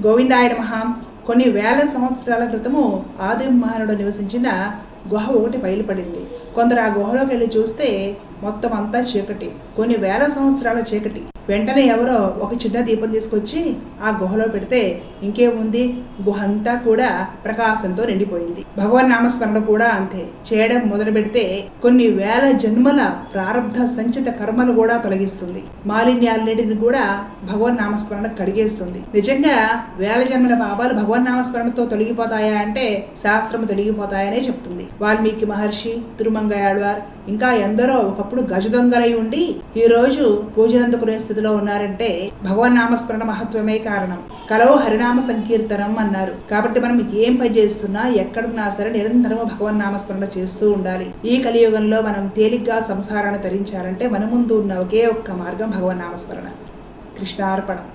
గోవిందాయ నమః. కొన్ని వేల సంవత్సరాల క్రితము ఆది మానవుడు నివసించిన గుహ ఒకటి బయలుపడింది. కొందరు ఆ గుహలోకి వెళ్ళి చూస్తే మొత్తం అంతా చీకటి, కొన్ని వేల సంవత్సరాల చీకటి. వెంటనే ఎవరో ఒక చిన్న దీపం తీసుకొచ్చి ఆ గుహలో పెడితే ఇంకేముంది, గుహ అంతా కూడా ప్రకాశంతో నిండిపోయింది. భగవన్ నామస్మరణ కూడా అంతే. చేయడం మొదలు పెడితే కొన్ని వేల జన్మల ప్రారంధ సంచిత కర్మలు కూడా తొలగిస్తుంది. మాలిన్యాలన్నిటిని కూడా భగవన్ నామస్మరణ కడిగేస్తుంది. నిజంగా వేల జన్మల పాపాలు భగవన్ నామస్మరణతో తొలగిపోతాయా అంటే శాస్త్రము తొలగిపోతాయనే చెప్తుంది. వాల్మీకి మహర్షి, తిరుమంగయాళ్వార్, ఇంకా ఎందరో ఒకప్పుడు గజ దొంగలై ఉండి ఈ రోజు పూజనందుకునే స్థితిలో ఉన్నారంటే భగవన్ నామస్మరణ మహత్వమే కారణం. కలో హరినామ సంకీర్తనం అన్నారు. కాబట్టి మనం ఏం పని చేస్తున్నా, ఎక్కడున్నా సరే నిరంతరము భగవన్ నామస్మరణ చేస్తూ ఉండాలి. ఈ కలియుగంలో మనం తేలిగ్గా సంసారాన్ని తరించాలంటే మన ముందు ఉన్న ఒకే ఒక్క మార్గం భగవన్ నామస్మరణ. కృష్ణార్పణం.